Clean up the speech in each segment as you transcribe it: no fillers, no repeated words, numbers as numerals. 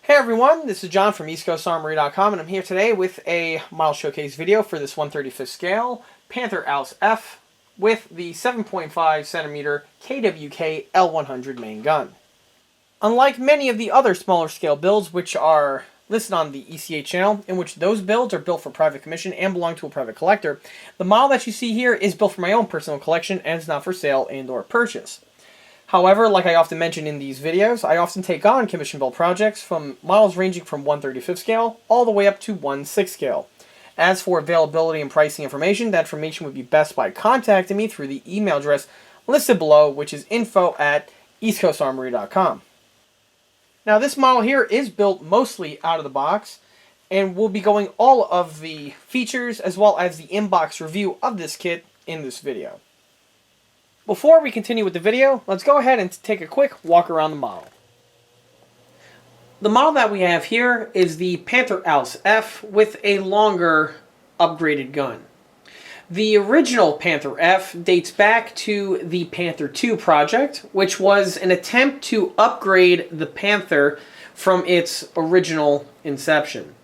Hey everyone, this is John from EastCoastArmory.com, and I'm here today with a model showcase video for this 1/35 scale Panther F with the 7.5 centimeter KWK L100 main gun. Unlike many of the other smaller scale builds which are listed on the ECA channel, in which those builds are built for private commission and belong to a private collector, the model that you see here is built for my own personal collection and is not for sale and or purchase. However, like I often mention in these videos, I often take on commission build projects from models ranging from 1/35 scale all the way up to 1/6 scale. As for availability and pricing information, that information would be best by contacting me through the email address listed below, which is info@EastCoastArmory.com. Now this model here is built mostly out of the box, and we'll be going all of the features as well as the in-box review of this kit in this video. Before we continue with the video, let's go ahead and take a quick walk around the model. The model that we have here is the Panther F with a longer upgraded gun. The original Panther F dates back to the Panther 2 project, which was an attempt to upgrade the Panther from its original inception.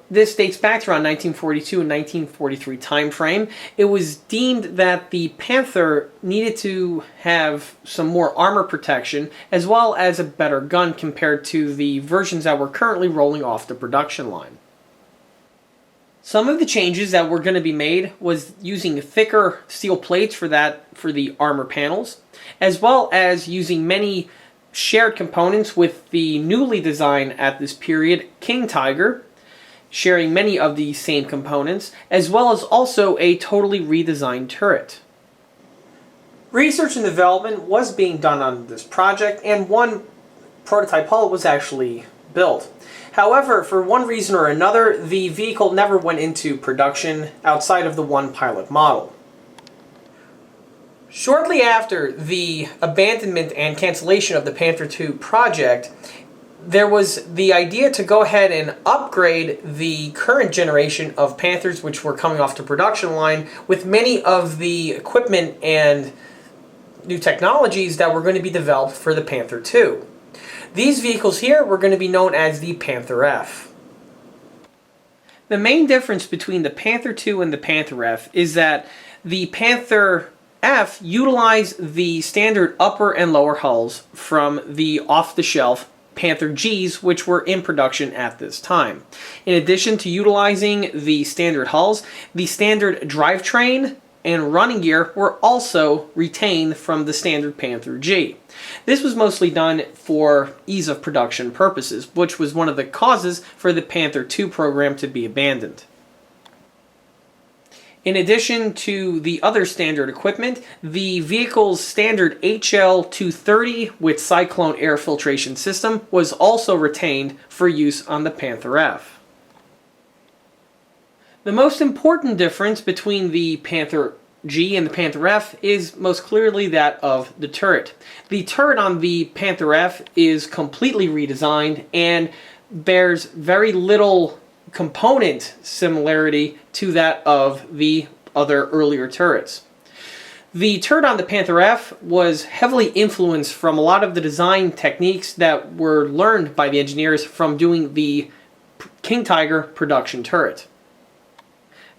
This dates back to around 1942 and 1943 time frame. It was deemed that the Panther needed to have some more armor protection as well as a better gun compared to the versions that were currently rolling off the production line. Some of the changes that were going to be made was using thicker steel plates for the armor panels, as well as using many shared components with the newly designed at this period King Tiger, sharing many of the same components, as well as also a totally redesigned turret. Research and development was being done on this project, and one prototype hull was actually built. However, for one reason or another, the vehicle never went into production outside of the one pilot model. Shortly after the abandonment and cancellation of the Panther 2 project, there was the idea to go ahead and upgrade the current generation of Panthers which were coming off the production line with many of the equipment and new technologies that were going to be developed for the Panther 2. These vehicles here were going to be known as the Panther F. The main difference between the Panther 2 and the Panther F is that the Panther F utilized the standard upper and lower hulls from the off-the-shelf Panther Gs, which were in production at this time. In addition to utilizing the standard hulls, the standard drivetrain and running gear were also retained from the standard Panther G. This was mostly done for ease of production purposes, which was one of the causes for the Panther 2 program to be abandoned. In addition to the other standard equipment, the vehicle's standard HL230 with Cyclone air filtration system was also retained for use on the Panther F. The most important difference between the Panther G and the Panther F is most clearly that of the turret. The turret on the Panther F is completely redesigned and bears very little component similarity to that of the other earlier turrets. The turret on the Panther F was heavily influenced from a lot of the design techniques that were learned by the engineers from doing the King Tiger production turret.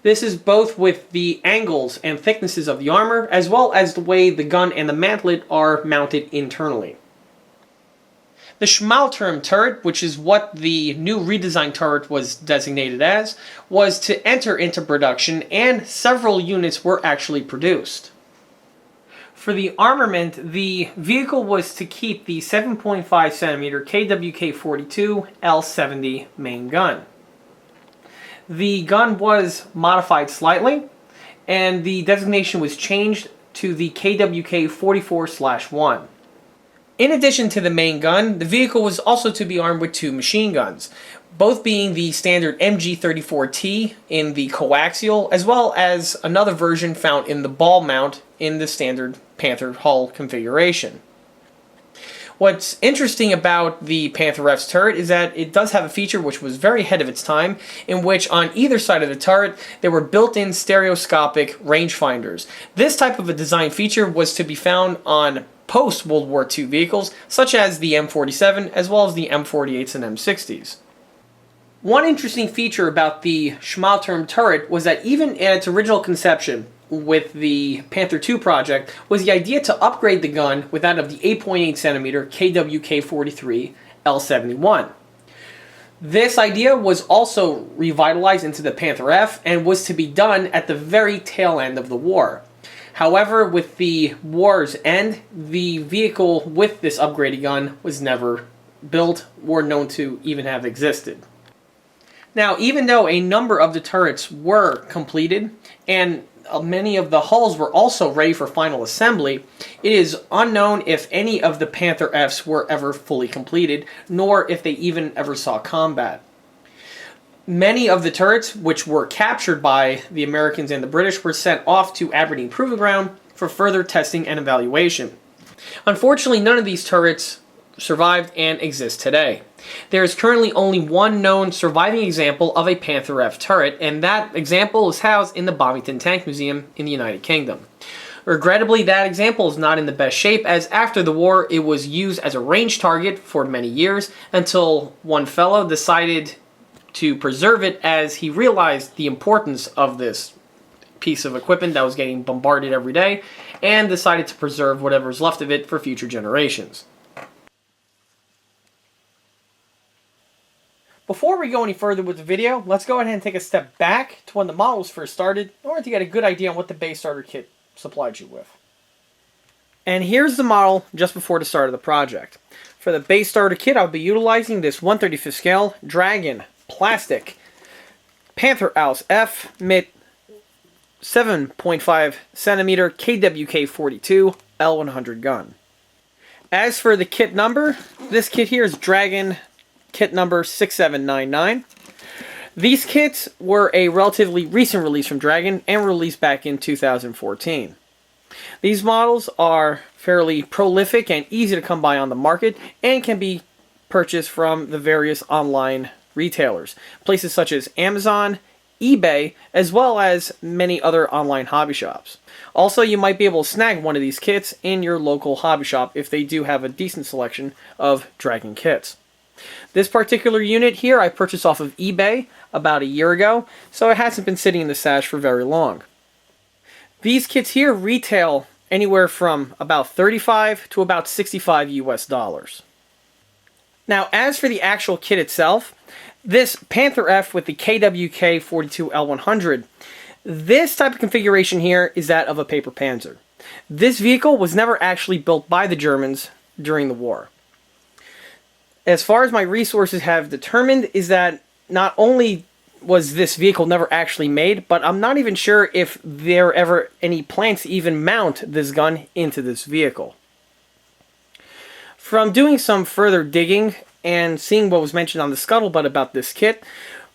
This is both with the angles and thicknesses of the armor, as well as the way the gun and the mantlet are mounted internally. The Schmalturm turret, which is what the new redesigned turret was designated as, was to enter into production, and several units were actually produced. For the armament, the vehicle was to keep the 7.5 centimeter kwk42 L70 main gun. The gun was modified slightly, and the designation was changed to the kwk44/1. In addition to the main gun, the vehicle was also to be armed with two machine guns, both being the standard MG34T in the coaxial, as well as another version found in the ball mount in the standard Panther hull configuration. What's interesting about the Panther F's turret is that it does have a feature which was very ahead of its time, in which on either side of the turret there were built-in stereoscopic rangefinders. This type of a design feature was to be found on post-World War II vehicles, such as the M47 as well as the M48s and M60s. One interesting feature about the Schmalturm turret was that even in its original conception with the Panther 2 project was the idea to upgrade the gun with that of the 8.8cm kwk42 L71. This idea was also revitalized into the Panther F and was to be done at the very tail end of the war. However, with the war's end, the vehicle with this upgraded gun was never built or known to even have existed. Now, even though a number of the turrets were completed and many of the hulls were also ready for final assembly, it is unknown if any of the Panther Fs were ever fully completed, nor if they even ever saw combat. Many of the turrets, which were captured by the Americans and the British, were sent off to Aberdeen Proving Ground for further testing and evaluation. Unfortunately, none of these turrets survived and exist today. There is currently only one known surviving example of a Panther F turret, and that example is housed in the Bovington Tank Museum in the United Kingdom. Regrettably, that example is not in the best shape, as after the war it was used as a range target for many years until one fellow decided to preserve it as he realized the importance of this piece of equipment that was getting bombarded every day and decided to preserve whatever is left of it for future generations. Before we go any further with the video, let's go ahead and take a step back to when the model was first started in order to get a good idea on what the base starter kit supplied you with. And here's the model just before the start of the project. For the base starter kit, I'll be utilizing this 1/35 scale Dragon plastic Panther F mit 7.5cm kwk42 L100 gun. As for the kit number, this kit here is Dragon kit number 6799. These kits were a relatively recent release from Dragon and released back in 2014. These models are fairly prolific and easy to come by on the market and can be purchased from the various online retailers, places such as Amazon, eBay, as well as many other online hobby shops. Also, you might be able to snag one of these kits in your local hobby shop if they do have a decent selection of Dragon kits. This particular unit here I purchased off of eBay about a year ago, so it hasn't been sitting in the stash for very long. These kits here retail anywhere from about $35 to about $65 US. Now, as for the actual kit itself, this Panther F with the kwk42 L100, this type of configuration here is that of a paper Panzer. This vehicle was never actually built by the Germans during the war. As far as my resources have determined is that not only was this vehicle never actually made, but I'm not even sure if there are ever any plans to even mount this gun into this vehicle. From doing some further digging and seeing what was mentioned on the scuttlebutt about this kit,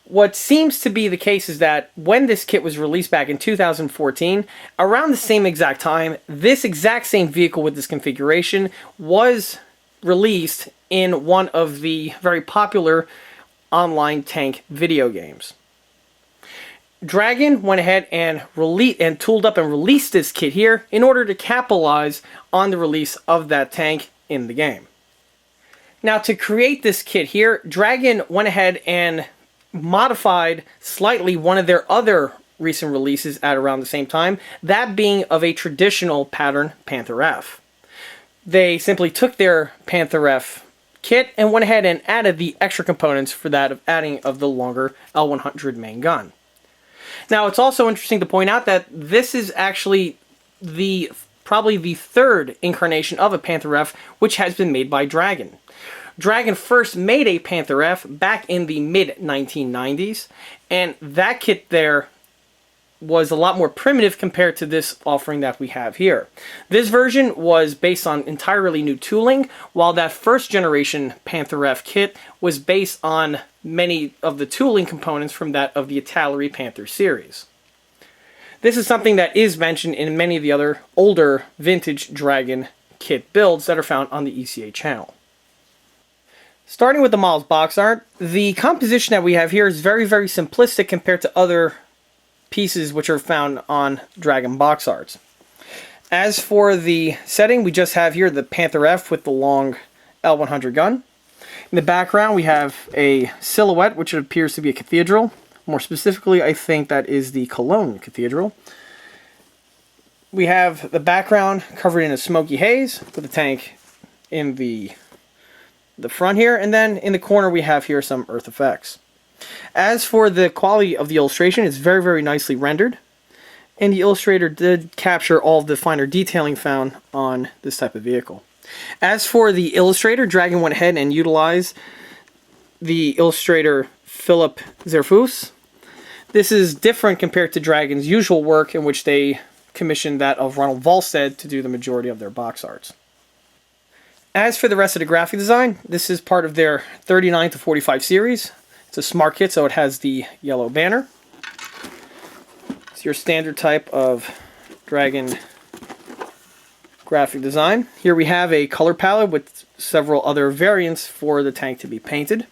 what seems to be the case is that when this kit was released back in 2014, around the same exact time, this exact same vehicle with this configuration was released in one of the very popular online tank video games. Dragon went ahead and tooled up and released this kit here in order to capitalize on the release of that tank in the game. Now, to create this kit here, Dragon went ahead and modified slightly one of their other recent releases at around the same time, that being of a traditional pattern Panther F. They simply took their Panther F kit and went ahead and added the extra components for that of adding of the longer L100 main gun. Now, it's also interesting to point out that this is actually probably the third incarnation of a Panther F which has been made by Dragon. Dragon first made a Panther F back in the mid-1990s, and that kit there was a lot more primitive compared to this offering that we have here. This version was based on entirely new tooling, while that first generation Panther F kit was based on many of the tooling components from that of the Italeri Panther series. This is something that is mentioned in many of the other older vintage Dragon kit builds that are found on the ECA channel. Starting with the model's box art, the composition that we have here is very, very simplistic compared to other pieces which are found on Dragon box arts. As for the setting, we just have here the Panther F with the long L100 gun. In the background, we have a silhouette, which appears to be a cathedral. More specifically, I think that is the Cologne Cathedral. We have the background covered in a smoky haze with the tank in the front here, and then in the corner we have here some earth effects. As for the quality of the illustration, it's very, very nicely rendered, and the illustrator did capture all of the finer detailing found on this type of vehicle. As for the illustrator, Dragon went ahead and utilized the illustrator Philip Zerfus. This is different compared to Dragon's usual work, in which they commissioned that of Ronald Volstead to do the majority of their box arts. As for the rest of the graphic design, this is part of their 39 to 45 series. It's a smart kit, so it has the yellow banner. It's your standard type of Dragon graphic design. Here we have a color palette with several other variants for the tank to be painted.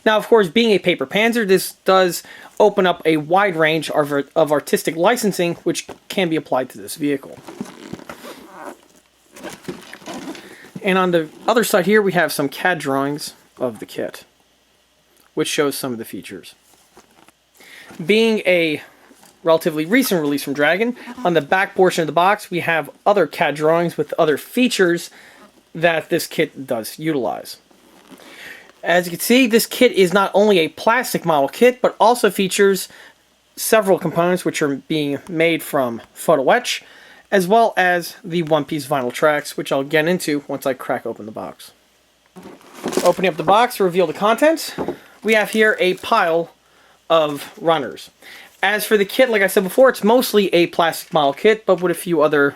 Now, of course, being a paper Panzer, this does open up a wide range of artistic licensing which can be applied to this vehicle. And on the other side here, we have some CAD drawings of the kit, which shows some of the features. Being a relatively recent release from Dragon, on the back portion of the box, we have other CAD drawings with other features that this kit does utilize. As you can see, this kit is not only a plastic model kit, but also features several components which are being made from photo etch, as well as the one-piece vinyl tracks, which I'll get into once I crack open the box. Opening up the box to reveal the contents, we have here a pile of runners. As for the kit, like I said before, it's mostly a plastic model kit, but with a few other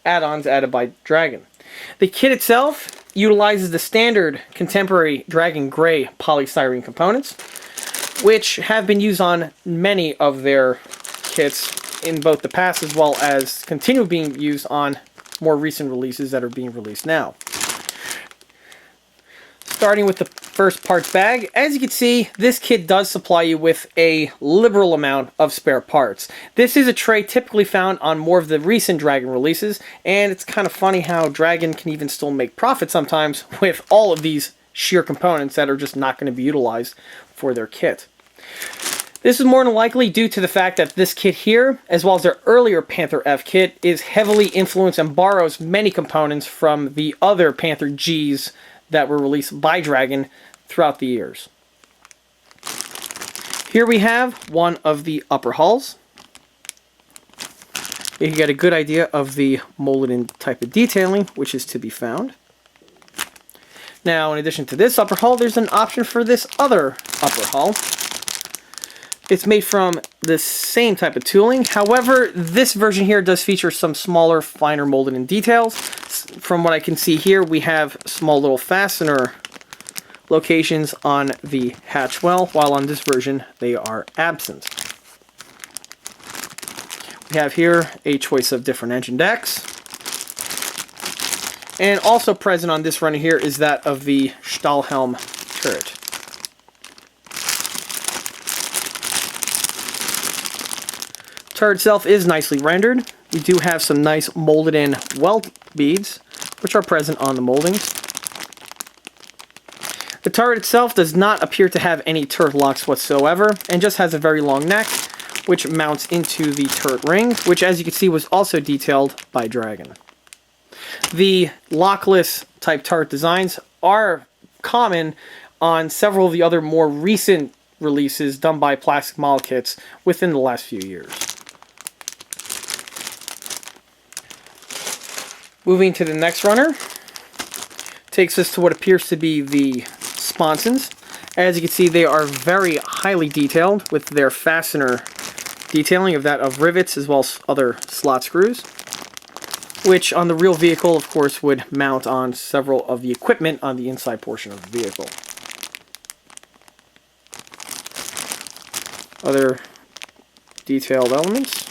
add-ons added by Dragon. The kit itself utilizes the standard contemporary Dragon Gray polystyrene components, which have been used on many of their kits in both the past as well as continue being used on more recent releases that are being released now. Starting with the first parts bag, as you can see, this kit does supply you with a liberal amount of spare parts. This is a tray typically found on more of the recent Dragon releases, and it's kind of funny how Dragon can even still make profit sometimes with all of these sheer components that are just not going to be utilized for their kit. This is more than likely due to the fact that this kit here, as well as their earlier Panther F kit, is heavily influenced and borrows many components from the other Panther Gs that were released by Dragon throughout the years. Here we have one of the upper hulls. You can get a good idea of the molded-in type of detailing, which is to be found. Now, in addition to this upper hull, there's an option for this other upper hull. It's made from the same type of tooling. However, this version here does feature some smaller, finer molded-in details. From what I can see here, we have small little fastener locations on the hatch well, while on this version they are absent. We have here a choice of different engine decks. And also present on this runner here is that of the Stahlhelm turret. Turret itself is nicely rendered. We do have some nice molded in weld beads, which are present on the moldings. The turret itself does not appear to have any turret locks whatsoever, and just has a very long neck, which mounts into the turret ring, which as you can see was also detailed by Dragon. The lockless type turret designs are common on several of the other more recent releases done by plastic model kits within the last few years. Moving to the next runner, takes us to what appears to be the Sponsons. As you can see, they are very highly detailed with their fastener detailing of that of rivets as well as other slot screws, which on the real vehicle, of course, would mount on several of the equipment on the inside portion of the vehicle. Other detailed elements.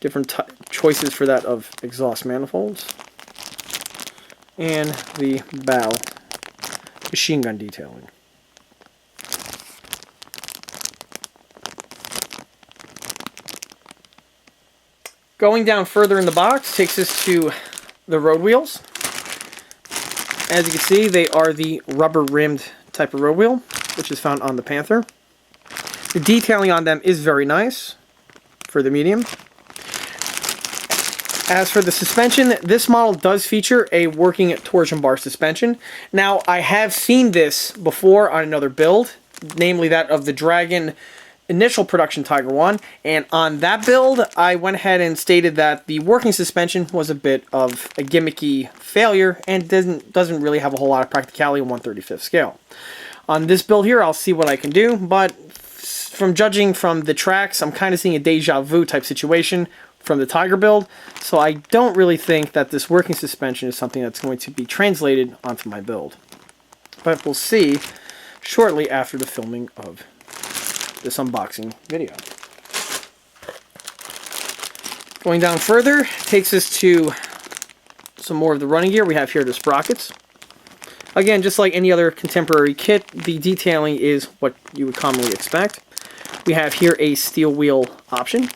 Different choices for that of exhaust manifolds. And the bow machine gun detailing. Going down further in the box takes us to the road wheels. As you can see, they are the rubber-rimmed type of road wheel, which is found on the Panther. The detailing on them is very nice for the medium. As for the suspension, this model does feature a working torsion bar suspension. Now, I have seen this before on another build, namely that of the Dragon initial production Tiger 1, and on that build, I went ahead and stated that the working suspension was a bit of a gimmicky failure and doesn't really have a whole lot of practicality on 1/35 scale. On this build here, I'll see what I can do, but from judging from the tracks, I'm kind of seeing a deja vu type situation from the Tiger build, so I don't really think that this working suspension is something that's going to be translated onto my build. But we'll see shortly after the filming of this unboxing video. Going down further takes us to some more of the running gear. We have here the sprockets. Again, just like any other contemporary kit, the detailing is what you would commonly expect. We have here a steel wheel option.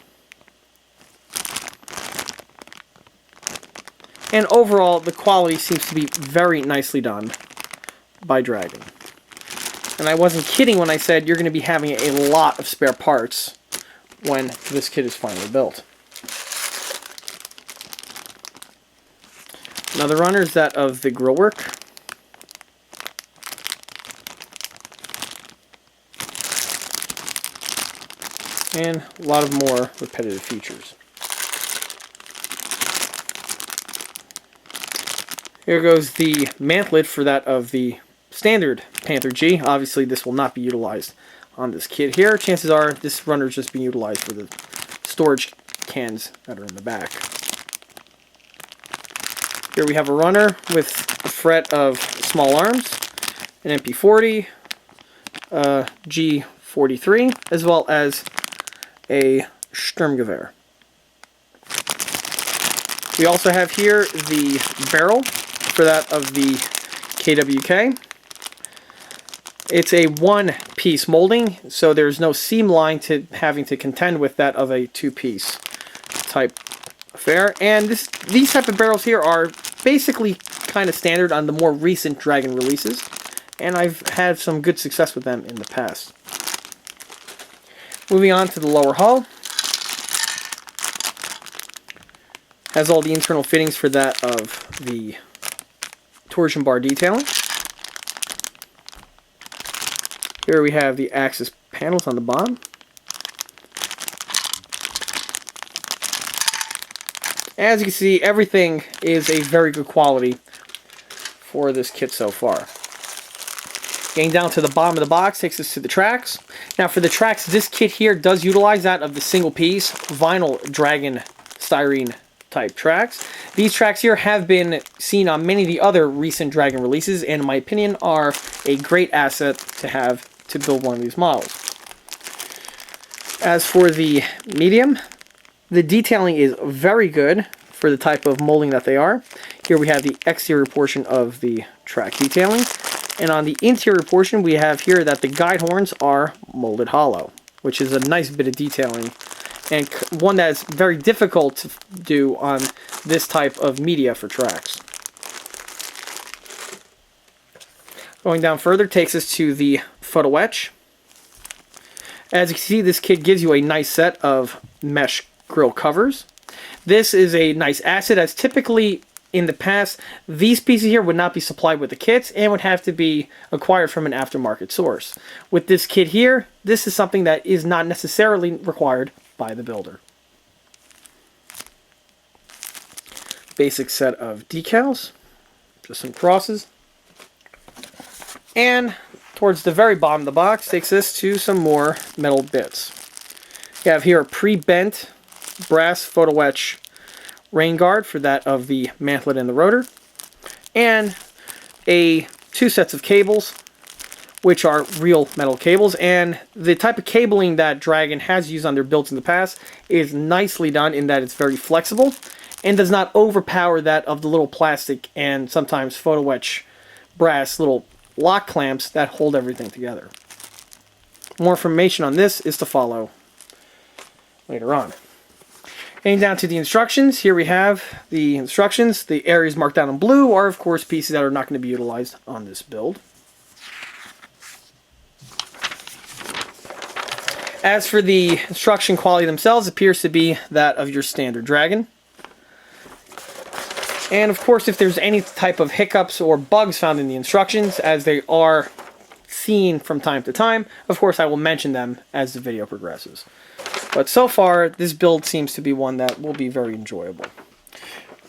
And overall, the quality seems to be very nicely done by Dragon. And I wasn't kidding when I said you're going to be having a lot of spare parts when this kit is finally built. Another runner is that of the grille work. And a lot of more repetitive features. Here goes the mantlet for that of the standard Panther G. Obviously, this will not be utilized on this kit here. Chances are this runner is just being utilized for the storage cans that are in the back. Here we have a runner with a fret of small arms, an MP40, G43, as well as a Sturmgewehr. We also have here the barrel for that of the KWK. It's a one-piece molding, so there's no seam line to having to contend with that of a two-piece type affair. And these type of barrels here are basically kind of standard on the more recent Dragon releases, and I've had some good success with them in the past. Moving on to the lower hull. Has all the internal fittings for that of the torsion bar detailing. Here we have the axis panels on the bottom. As you can see, everything is a very good quality for this kit so far. Getting down to the bottom of the box takes us to the tracks. Now for the tracks, this kit here does utilize that of the single piece vinyl Dragon styrene type tracks. These tracks here have been seen on many of the other recent Dragon releases, and in my opinion are a great asset to have to build one of these models. As for the medium, the detailing is very good for the type of molding that they are. Here we have the exterior portion of the track detailing, and on the interior portion we have here that the guide horns are molded hollow, which is a nice bit of detailing and one that is very difficult to do on this type of media for tracks. Going down further takes us to the photo etch. As you can see, this kit gives you a nice set of mesh grill covers. This is a nice asset, as typically in the past these pieces here would not be supplied with the kits and would have to be acquired from an aftermarket source. With this kit here, this is something that is not necessarily required by the builder. Basic set of decals, just some crosses. And towards the very bottom of the box takes us to some more metal bits. You have here a pre-bent brass photo etch rain guard for that of the mantlet and the rotor, and two sets of cables, which are real metal cables. And the type of cabling that Dragon has used on their builds in the past is nicely done in that it's very flexible and does not overpower that of the little plastic and sometimes photo etch brass little lock clamps that hold everything together. More information on this is to follow later on. Heading down to the instructions, here we have the instructions. The areas marked out in blue are, of course, pieces that are not going to be utilized on this build. As for the instruction quality themselves, it appears to be that of your standard Dragon. And of course, if there's any type of hiccups or bugs found in the instructions, as they are seen from time to time, of course I will mention them as the video progresses. But so far, this build seems to be one that will be very enjoyable.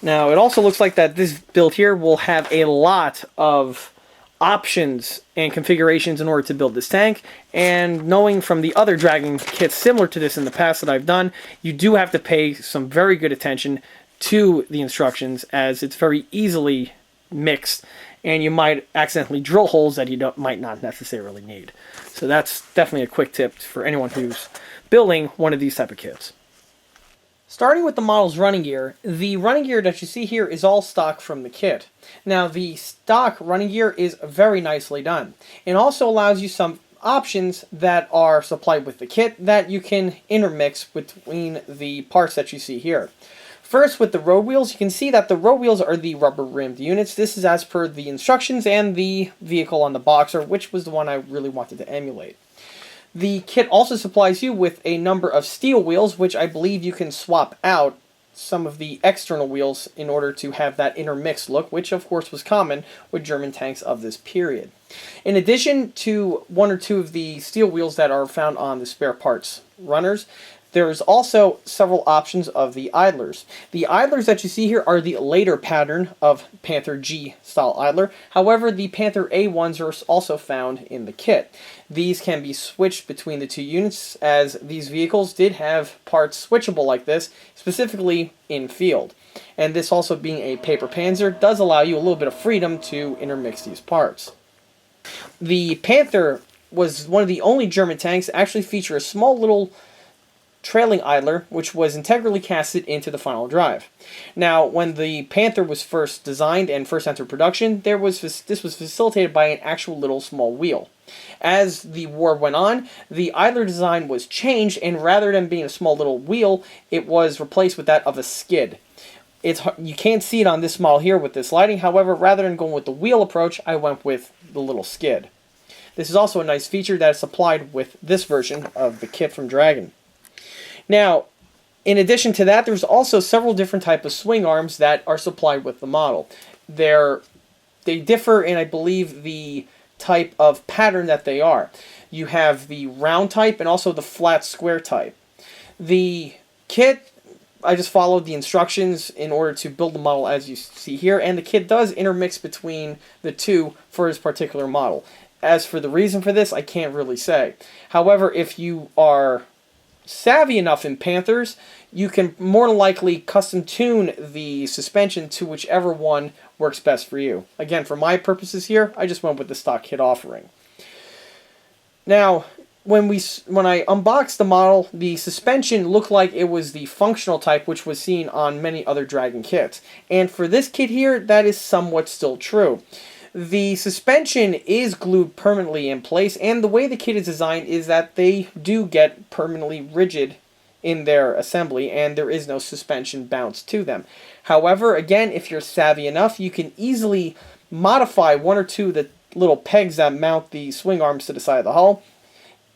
Now, it also looks like that this build here will have a lot of options and configurations in order to build this tank, and knowing from the other Dragon kits similar to this in the past that I've done, you do have to pay some very good attention to the instructions, as it's very easily mixed and you might accidentally drill holes that you might not necessarily need. So that's definitely a quick tip for anyone who's building one of these type of kits. Starting with the model's running gear, the running gear that you see here is all stock from the kit. Now, the stock running gear is very nicely done. It also allows you some options that are supplied with the kit that you can intermix between the parts that you see here. First, with the road wheels, you can see that the road wheels are the rubber-rimmed units. This is as per the instructions and the vehicle on the Boxer, which was the one I really wanted to emulate. The kit also supplies you with a number of steel wheels, which I believe you can swap out some of the external wheels in order to have that intermixed look, which of course was common with German tanks of this period. In addition to one or two of the steel wheels that are found on the spare parts runners, there's also several options of the idlers. The idlers that you see here are the later pattern of Panther G style idler. However, the Panther A ones are also found in the kit. These can be switched between the two units, as these vehicles did have parts switchable like this, specifically in field. And this also being a paper Panzer does allow you a little bit of freedom to intermix these parts. The Panther was one of the only German tanks to actually feature a small little trailing idler, which was integrally casted into the final drive. Now, when the Panther was first designed and first entered production, this was facilitated by an actual little small wheel. As the war went on, the idler design was changed, and rather than being a small little wheel, it was replaced with that of a skid. You can't see it on this model here with this lighting. However, rather than going with the wheel approach, I went with the little skid. This is also a nice feature that is supplied with this version of the kit from Dragon. Now, in addition to that, there's also several different types of swing arms that are supplied with the model. They differ in, I believe, the type of pattern that they are. You have the round type and also the flat square type. The kit, I just followed the instructions in order to build the model as you see here, and the kit does intermix between the two for this particular model. As for the reason for this, I can't really say. However, if you are savvy enough in Panthers, you can more than likely custom tune the suspension to whichever one works best for you. Again, for my purposes here, I just went with the stock kit offering. Now, when I unboxed the model, the suspension looked like it was the functional type, which was seen on many other Dragon kits. And for this kit here, that is somewhat still true. The suspension is glued permanently in place, and the way the kit is designed is that they do get permanently rigid in their assembly, and there is no suspension bounce to them. However, again, if you're savvy enough, you can easily modify one or two of the little pegs that mount the swing arms to the side of the hull,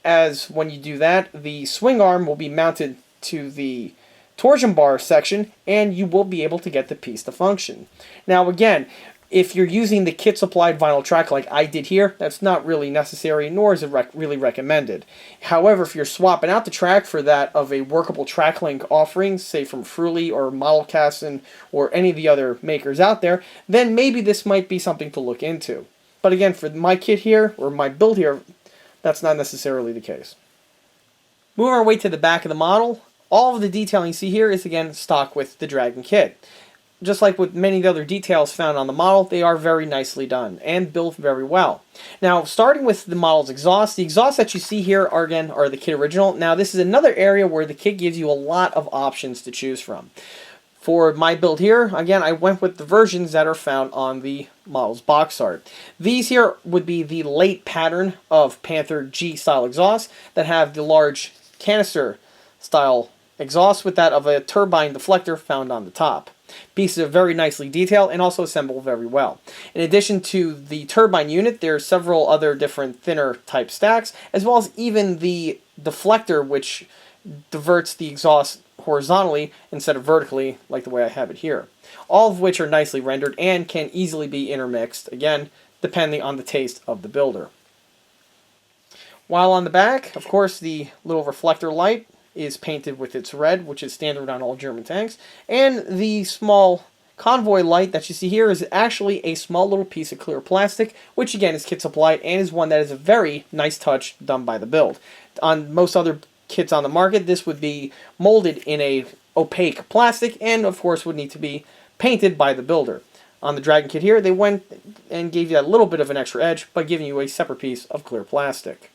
as when you do that, the swing arm will be mounted to the torsion bar section, and you will be able to get the piece to function. Now again, if you're using the kit supplied vinyl track like I did here, that's not really necessary, nor is it really recommended. However, if you're swapping out the track for that of a workable track link offering, say from Fruley or Model Casson or any of the other makers out there, then maybe this might be something to look into. But again, for my kit here, or my build here, that's not necessarily the case. Moving our way to the back of the model, all of the detailing you see here is again stock with the Dragon kit. Just like with many of the other details found on the model, they are very nicely done and built very well. Now, starting with the model's exhaust, the exhausts that you see here are the kit original. Now, this is another area where the kit gives you a lot of options to choose from. For my build here, again, I went with the versions that are found on the model's box art. These here would be the late pattern of Panther G style exhaust that have the large canister style exhaust with that of a turbine deflector found on the top. Pieces are very nicely detailed and also assemble very well. In addition to the turbine unit, there are several other different thinner type stacks, as well as even the deflector, which diverts the exhaust horizontally instead of vertically, like the way I have it here. All of which are nicely rendered and can easily be intermixed, again, depending on the taste of the builder. While on the back, of course, the little reflector light is painted with its red, which is standard on all German tanks, and the small convoy light that you see here is actually a small little piece of clear plastic, which again is kit supplied and is one that is a very nice touch done by the build. On most other kits on the market, this would be molded in a opaque plastic and of course would need to be painted by the builder. On the Dragon kit here, they went and gave you a little bit of an extra edge by giving you a separate piece of clear plastic.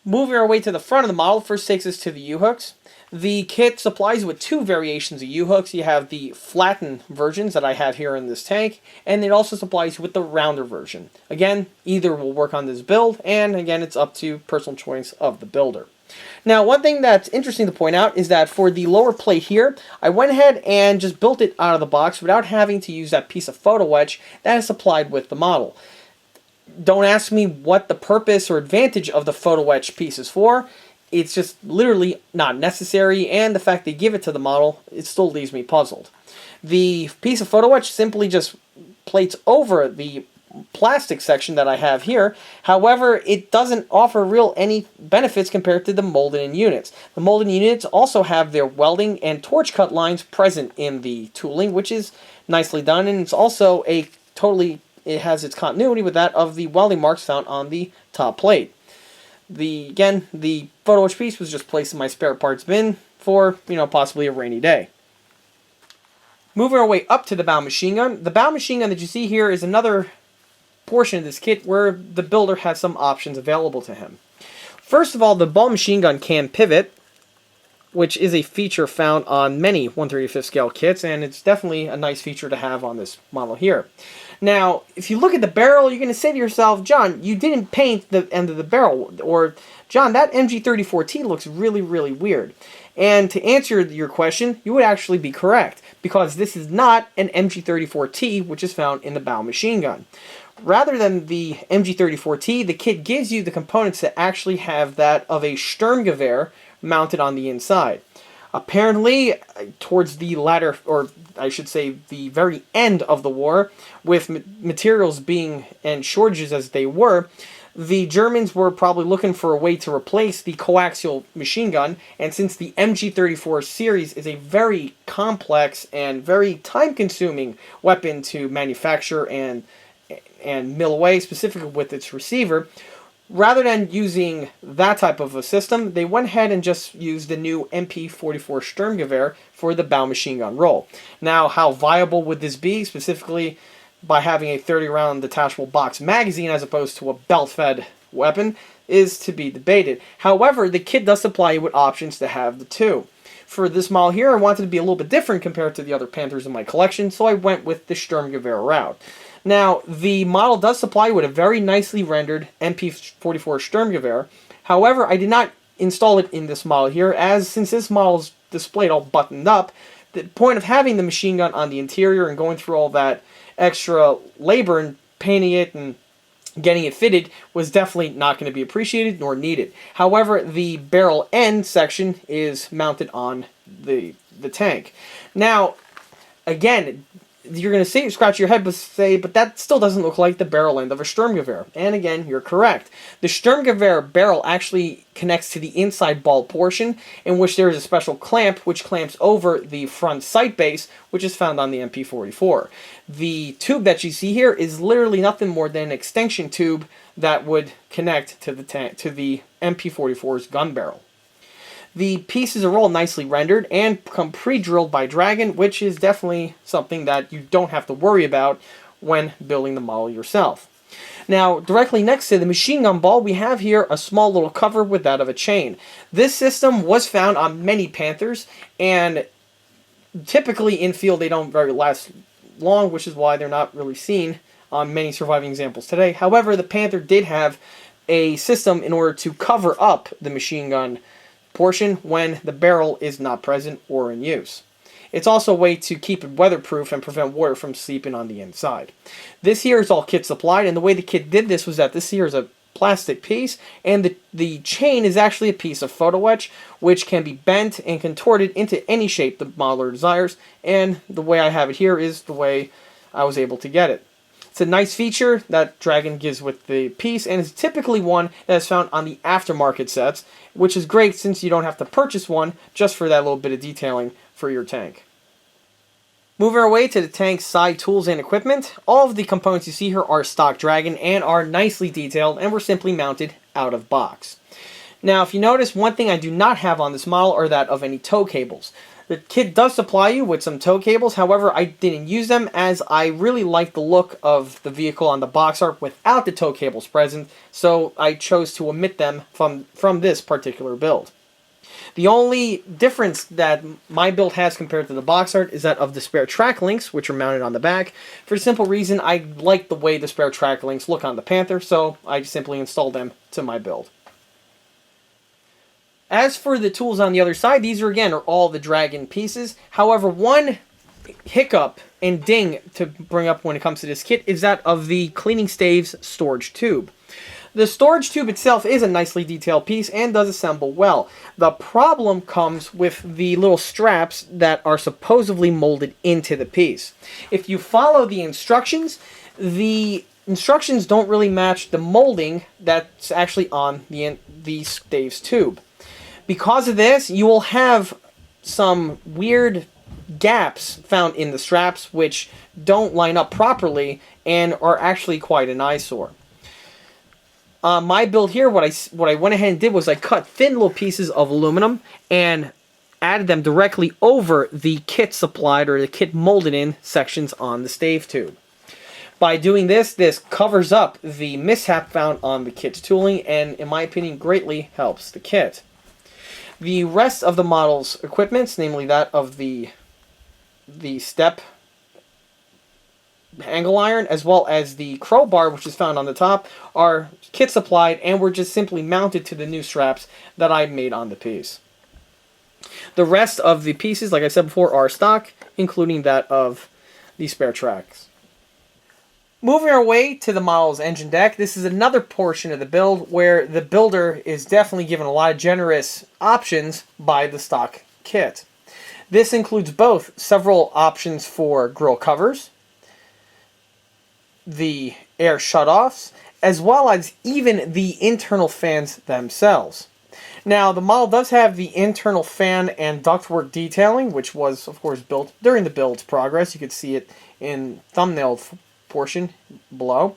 Moving our way to the front of the model, first takes us to the U-hooks. The kit supplies with two variations of U-hooks. You have the flattened versions that I have here in this tank, and it also supplies with the rounder version. Again, either will work on this build, and again, it's up to personal choice of the builder. Now, one thing that's interesting to point out is that for the lower plate here, I went ahead and just built it out of the box without having to use that piece of photo etch that is supplied with the model. Don't ask me what the purpose or advantage of the photo etch piece is for. It's just literally not necessary, and the fact they give it to the model, it still leaves me puzzled. The piece of photo etch simply just plates over the plastic section that I have here. However, it doesn't offer any benefits compared to the molded-in units. The molded-in units also have their welding and torch cut lines present in the tooling, which is nicely done, and it's also it has its continuity with that of the welding marks found on the top plate. Again, the photo etch piece was just placed in my spare parts bin for, possibly a rainy day. Moving our way up to the bow machine gun. The bow machine gun that you see here is another portion of this kit where the builder has some options available to him. First of all, the bow machine gun can pivot, which is a feature found on many 1/35 scale kits, and it's definitely a nice feature to have on this model here. Now, if you look at the barrel, you're going to say to yourself, John, you didn't paint the end of the barrel, or John, that MG34T looks really, really weird. And to answer your question, you would actually be correct, because this is not an MG34T, which is found in the bow machine gun. Rather than the MG34T, the kit gives you the components that actually have that of a Sturmgewehr mounted on the inside. Apparently, towards the latter, or I should say the very end of the war, with materials being and shortages as they were, the Germans were probably looking for a way to replace the coaxial machine gun, and since the MG34 series is a very complex and very time-consuming weapon to manufacture and mill away, specifically with its receiver, rather than using that type of a system, they went ahead and just used the new MP44 Sturmgewehr for the bow machine gun role. Now, how viable would this be, specifically by having a 30-round detachable box magazine as opposed to a belt-fed weapon, is to be debated. However, the kit does supply you with options to have the two. For this model here, I wanted to be a little bit different compared to the other Panthers in my collection, so I went with the Sturmgewehr route. Now, the model does supply with a very nicely rendered MP44 Sturmgewehr. However, I did not install it in this model here, as since this model is displayed all buttoned up, the point of having the machine gun on the interior and going through all that extra labor and painting it and getting it fitted was definitely not going to be appreciated nor needed. However, the barrel end section is mounted on the tank. Now, again, you're going to scratch your head but that still doesn't look like the barrel end of a Sturmgewehr. And again, you're correct. The Sturmgewehr barrel actually connects to the inside ball portion, in which there is a special clamp which clamps over the front sight base, which is found on the MP44. The tube that you see here is literally nothing more than an extension tube that would connect to the MP44's gun barrel. The pieces are all nicely rendered and come pre-drilled by Dragon, which is definitely something that you don't have to worry about when building the model yourself. Now, directly next to the machine gun ball, we have here a small little cover with that of a chain. This system was found on many Panthers, and typically in field they don't very last long, which is why they're not really seen on many surviving examples today. However, the Panther did have a system in order to cover up the machine gun portion when the barrel is not present or in use. It's also a way to keep it weatherproof and prevent water from seeping on the inside. This here is all kit supplied, and the way the kit did this was that this here is a plastic piece, and the chain is actually a piece of photo etch, which can be bent and contorted into any shape the modeler desires, and the way I have it here is the way I was able to get it. It's a nice feature that Dragon gives with the piece, and it's typically one that is found on the aftermarket sets, which is great since you don't have to purchase one just for that little bit of detailing for your tank. Moving our way to the tank's side tools and equipment, all of the components you see here are stock Dragon and are nicely detailed and were simply mounted out of box. Now, if you notice, one thing I do not have on this model are that of any tow cables. The kit does supply you with some tow cables, however, I didn't use them as I really like the look of the vehicle on the box art without the tow cables present, so I chose to omit them from this particular build. The only difference that my build has compared to the box art is that of the spare track links, which are mounted on the back, for the simple reason I like the way the spare track links look on the Panther, so I simply installed them to my build. As for the tools on the other side, these are all the Dragon pieces. However, one hiccup and ding to bring up when it comes to this kit is that of the cleaning staves storage tube. The storage tube itself is a nicely detailed piece and does assemble well. The problem comes with the little straps that are supposedly molded into the piece. If you follow the instructions don't really match the molding that's actually on the Staves tube. Because of this, you will have some weird gaps found in the straps which don't line up properly and are actually quite an eyesore. My build here, what I went ahead and did was I cut thin little pieces of aluminum and added them directly over the kit supplied or the kit molded in sections on the stave tube. By doing this, this covers up the mishap found on the kit's tooling and, in my opinion, greatly helps the kit. The rest of the model's equipment, namely that of the step angle iron as well as the crowbar, which is found on the top, are kit supplied and were just simply mounted to the new straps that I made on the piece. The rest of the pieces, like I said before, are stock, including that of the spare tracks. Moving our way to the model's engine deck, this is another portion of the build where the builder is definitely given a lot of generous options by the stock kit. This includes both several options for grille covers, the air shutoffs, as well as even the internal fans themselves. Now, the model does have the internal fan and ductwork detailing, which was, of course, built during the build's progress. You could see it in thumbnail portion below.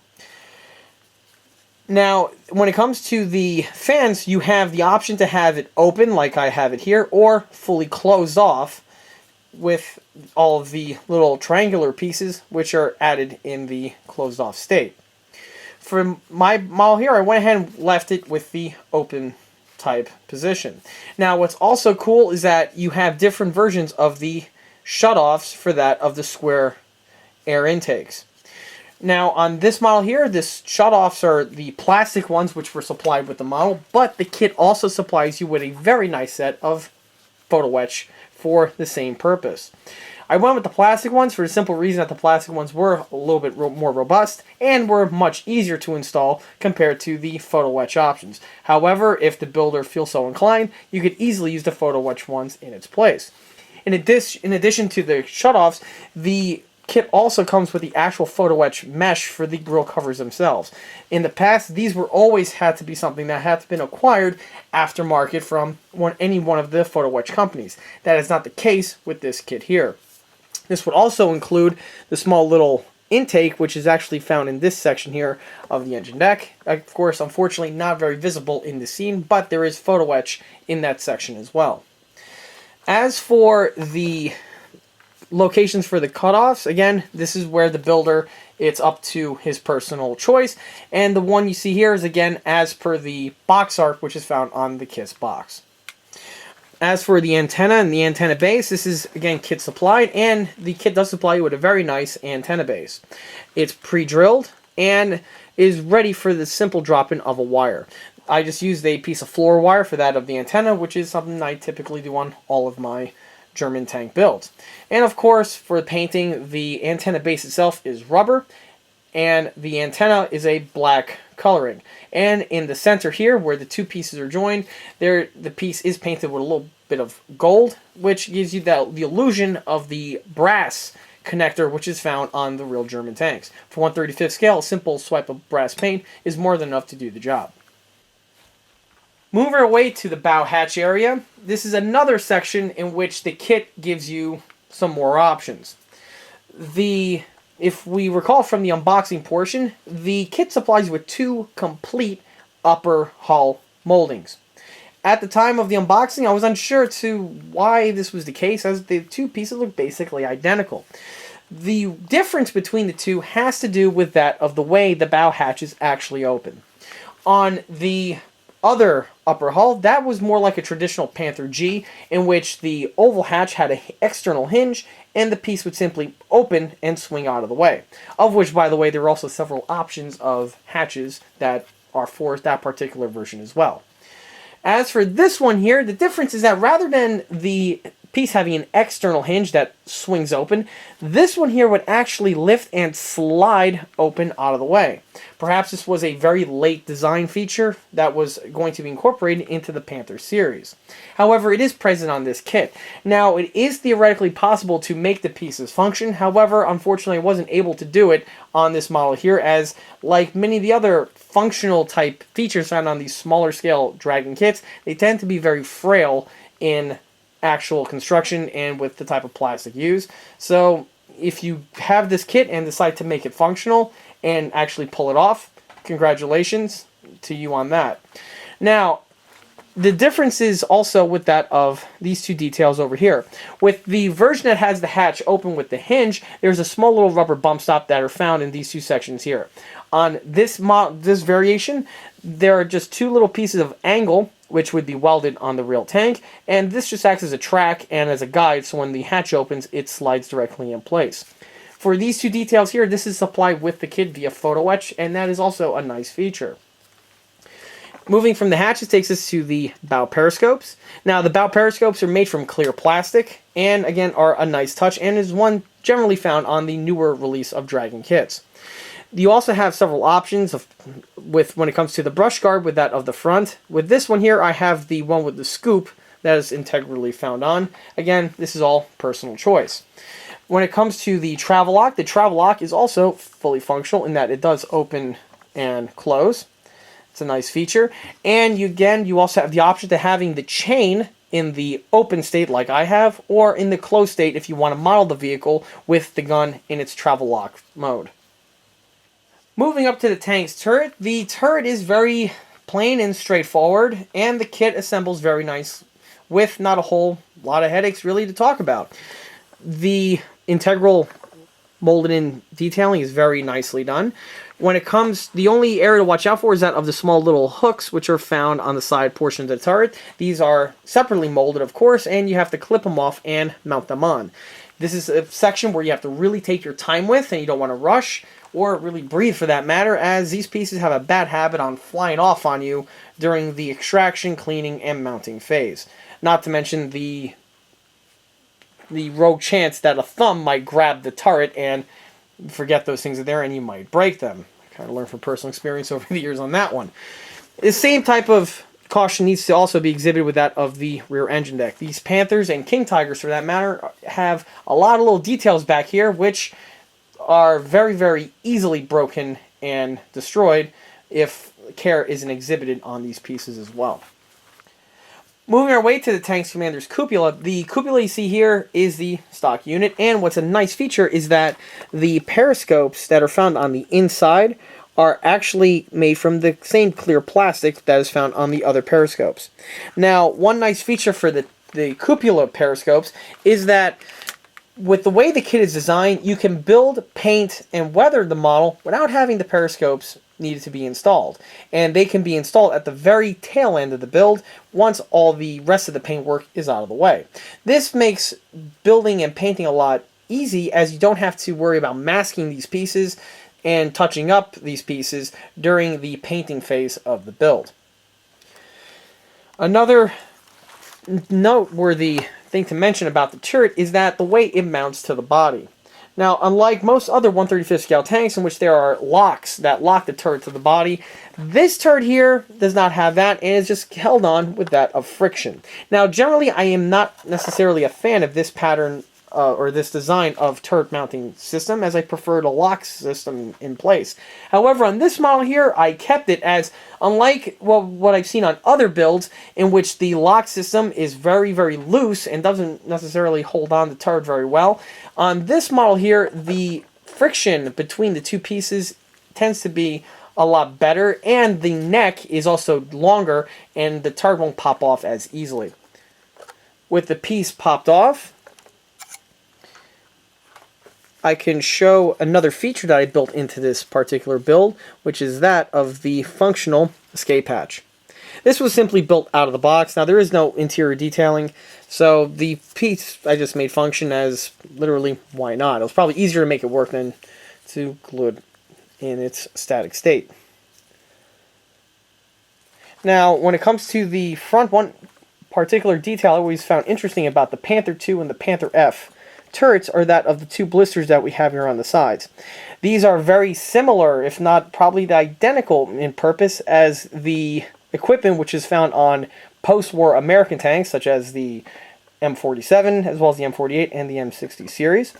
Now, when it comes to the fans, you have the option to have it open, like I have it here, or fully closed off with all of the little triangular pieces which are added in the closed off state. For my model here, I went ahead and left it with the open type position. Now, what's also cool is that you have different versions of the shutoffs for that of the square air intakes. Now, on this model here, this shutoffs are the plastic ones which were supplied with the model, but the kit also supplies you with a very nice set of photo etch for the same purpose. I went with the plastic ones for the simple reason that the plastic ones were a little bit more robust and were much easier to install compared to the photo etch options. However, if the builder feels so inclined, you could easily use the photo etch ones in its place. In addition to the shutoffs, the kit also comes with the actual photo etch mesh for the grille covers themselves. In the past, these were always had to be something that had to been acquired aftermarket from any one of the photo etch companies. That is not the case with this kit here. This would also include the small little intake, which is actually found in this section here of the engine deck. Of course, unfortunately, not very visible in the scene, but there is photo etch in that section as well. As for the locations for the cutoffs, again, this is where the builder, it's up to his personal choice, and the one you see here is again as per the box art which is found on the kit's box. As for the antenna and the antenna base, this is again kit supplied, and the kit does supply you with a very nice antenna base. It's pre-drilled and is ready for the simple drop-in of a wire. I just used a piece of floor wire for that of the antenna, which is something I typically do on all of my German tank builds. And of course, for painting, the antenna base itself is rubber, and the antenna is a black coloring. And in the center here, where the two pieces are joined, the piece is painted with a little bit of gold, which gives you the illusion of the brass connector, which is found on the real German tanks. For 1/35 scale, a simple swipe of brass paint is more than enough to do the job. Moving our way to the bow hatch area, this is another section in which the kit gives you some more options. If we recall from the unboxing portion, the kit supplies you with two complete upper hull moldings. At the time of the unboxing, I was unsure to why this was the case, as the two pieces look basically identical. The difference between the two has to do with that of the way the bow hatches actually open. On the other upper hull, that was more like a traditional Panther G, in which the oval hatch had an external hinge, and the piece would simply open and swing out of the way. Of which, by the way, there are also several options of hatches that are for that particular version as well. As for this one here, the difference is that rather than the piece having an external hinge that swings open, this one here would actually lift and slide open out of the way. Perhaps this was a very late design feature that was going to be incorporated into the Panther series. However, it is present on this kit. Now, it is theoretically possible to make the pieces function. However, unfortunately, I wasn't able to do it on this model here, as like many of the other functional type features found on these smaller scale Dragon kits, they tend to be very frail in actual construction and with the type of plastic used. So if you have this kit and decide to make it functional and actually pull it off, congratulations to you on that. Now, the difference is also with that of these two details over here. With the version that has the hatch open with the hinge, there's a small little rubber bump stop that are found in these two sections here. On this variation, there are just two little pieces of angle which would be welded on the real tank, and this just acts as a track and as a guide, so when the hatch opens, it slides directly in place. For these two details here, this is supplied with the kit via photo etch, and that is also a nice feature. Moving from the hatches takes us to the bow periscopes. Now, the bow periscopes are made from clear plastic, and again are a nice touch, and is one generally found on the newer release of Dragon kits. You also have several options when it comes to the brush guard with that of the front. With this one here, I have the one with the scoop that is integrally found on. Again, this is all personal choice. When it comes to the travel lock is also fully functional in that it does open and close. It's a nice feature. And you also have the option to having the chain in the open state like I have, or in the closed state if you want to model the vehicle with the gun in its travel lock mode. Moving up to the tank's turret, the turret is very plain and straightforward, and the kit assembles very nice with not a whole lot of headaches really to talk about. The integral molded in detailing is very nicely done. When it comes, the only area to watch out for is that of the small little hooks which are found on the side portion of the turret. These are separately molded, of course, and you have to clip them off and mount them on. This is a section where you have to really take your time with, and you don't want to rush or really breathe for that matter, as these pieces have a bad habit on flying off on you during the extraction, cleaning, and mounting phase. Not to mention the rogue chance that a thumb might grab the turret and forget those things are there and you might break them. I kind of learned from personal experience over the years on that one. The same type of caution needs to also be exhibited with that of the rear engine deck. These Panthers and King Tigers, for that matter, have a lot of little details back here which are very, very easily broken and destroyed if care isn't exhibited on these pieces as well. Moving our way to the tank's commander's cupola, the cupola you see here is the stock unit, and what's a nice feature is that the periscopes that are found on the inside are actually made from the same clear plastic that is found on the other periscopes. Now, one nice feature for the cupola periscopes is that with the way the kit is designed, you can build, paint, and weather the model without having the periscopes needed to be installed. And they can be installed at the very tail end of the build once all the rest of the paint work is out of the way. This makes building and painting a lot easy, as you don't have to worry about masking these pieces and touching up these pieces during the painting phase of the build. Another noteworthy thing to mention about the turret is that the way it mounts to the body. Now, unlike most other 1/35 scale tanks in which there are locks that lock the turret to the body, this turret here does not have that and is just held on with that of friction. Now, generally, I am not necessarily a fan of this pattern or this design of turret mounting system, as I preferred a lock system in place. However, on this model here, I kept it, as unlike what I've seen on other builds in which the lock system is very, very loose and doesn't necessarily hold on the turret very well, on this model here, the friction between the two pieces tends to be a lot better, and the neck is also longer and the turret won't pop off as easily. With the piece popped off, I can show another feature that I built into this particular build, which is that of the functional escape hatch. This was simply built out of the box. Now, there is no interior detailing, so the piece I just made function as literally, why not? It was probably easier to make it work than to glue it in its static state. Now, when it comes to the front, one particular detail I always found interesting about the Panther 2 and the Panther F turrets are that of the two blisters that we have here on the sides. These are very similar, if not probably identical in purpose, as the equipment which is found on post-war American tanks such as the M47 as well as the M48 and the M60 series.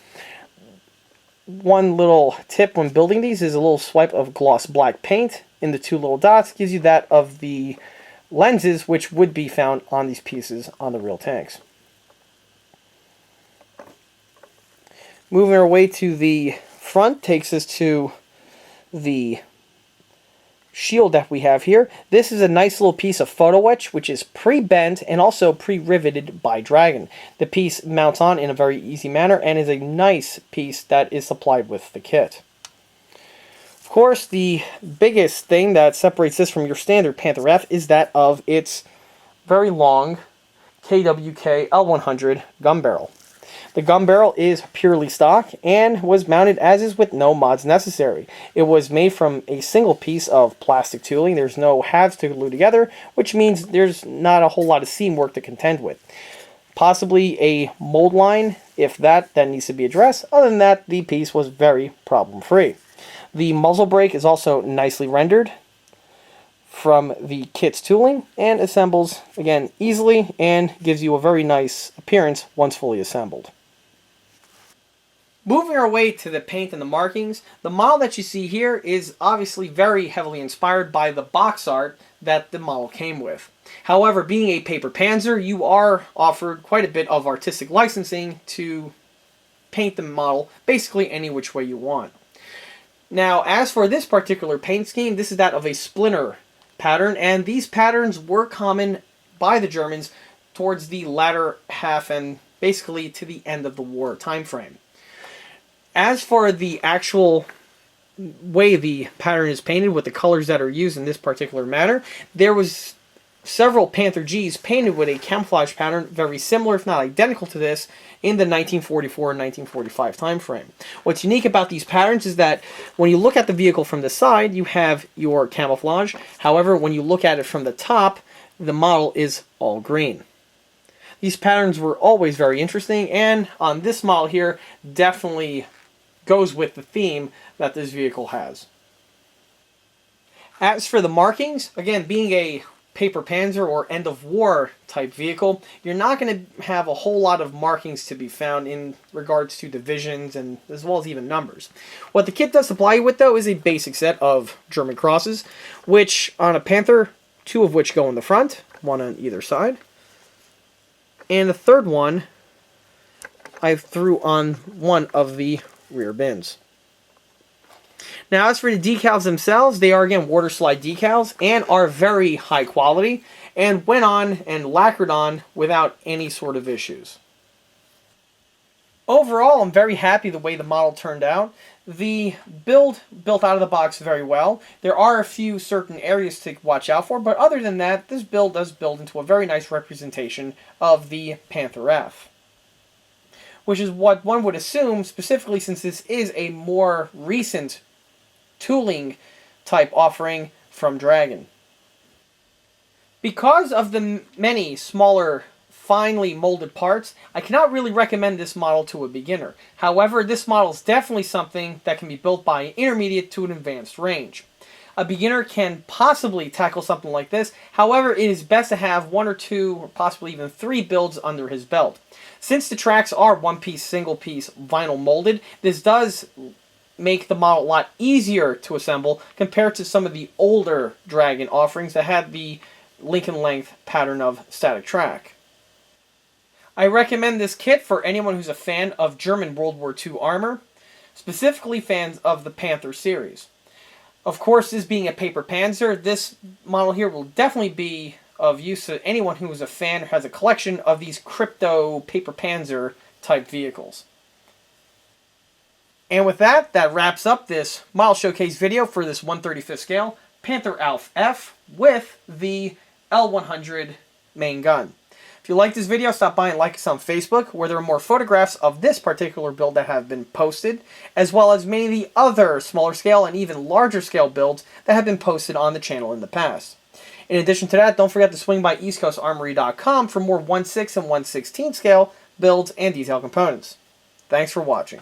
One little tip when building these is a little swipe of gloss black paint in the two little dots gives you that of the lenses which would be found on these pieces on the real tanks. Moving our way to the front takes us to the shield that we have here. This is a nice little piece of photo etch which is pre-bent and also pre-riveted by Dragon. The piece mounts on in a very easy manner and is a nice piece that is supplied with the kit. Of course, the biggest thing that separates this from your standard Panther F is that of its very long kwk L100 gun barrel. The gun barrel is purely stock and was mounted as is with no mods necessary. It was made from a single piece of plastic tooling. There's no halves to glue together, which means there's not a whole lot of seam work to contend with. Possibly a mold line, if that needs to be addressed. Other than that, the piece was very problem-free. The muzzle brake is also nicely rendered from the kit's tooling and assembles, again, easily and gives you a very nice appearance once fully assembled. Moving our way to the paint and the markings, the model that you see here is obviously very heavily inspired by the box art that the model came with. However, being a paper panzer, you are offered quite a bit of artistic licensing to paint the model basically any which way you want. Now, as for this particular paint scheme, this is that of a splinter pattern, and these patterns were common by the Germans towards the latter half and basically to the end of the war time frame. As for the actual way the pattern is painted with the colors that are used in this particular manner, there was several Panther Gs painted with a camouflage pattern very similar, if not identical to this, in the 1944 and 1945 time frame. What's unique about these patterns is that when you look at the vehicle from the side, you have your camouflage. However, when you look at it from the top, the model is all green. These patterns were always very interesting, and on this model here, definitely goes with the theme that this vehicle has. As for the markings, again, being a paper panzer or end-of-war type vehicle, you're not going to have a whole lot of markings to be found in regards to divisions and as well as even numbers. What the kit does supply you with, though, is a basic set of German crosses, which on a Panther, 2 of which go in the front, 1 on either side, and the third one I threw on one of the rear bins. Now, as for the decals themselves, they are again water slide decals and are very high quality and went on and lacquered on without any sort of issues. Overall, I'm very happy the way the model turned out. The built out of the box very well. There are a few certain areas to watch out for, but other than that, this build does build into a very nice representation of the Panther F, which is what one would assume, specifically since this is a more recent tooling type offering from Dragon. Because of the many smaller, finely molded parts, I cannot really recommend this model to a beginner. However, this model is definitely something that can be built by an intermediate to an advanced range. A beginner can possibly tackle something like this, however, it is best to have 1 or 2 or possibly even 3 builds under his belt. Since the tracks are one-piece, single-piece vinyl molded, this does make the model a lot easier to assemble compared to some of the older Dragon offerings that had the link and length pattern of static track. I recommend this kit for anyone who's a fan of German World War II armor, specifically fans of the Panther series. Of course, this being a paper Panzer, this model here will definitely be of use to anyone who is a fan or has a collection of these crypto paper Panzer type vehicles. And with that, that wraps up this model showcase video for this 1/35th scale Panther F with the L100 main gun. If you like this video, stop by and like us on Facebook, where there are more photographs of this particular build that have been posted, as well as many of the other smaller scale and even larger scale builds that have been posted on the channel in the past. In addition to that, don't forget to swing by eastcoastarmory.com for more 1/6 and 1/16 scale builds and detail components. Thanks for watching.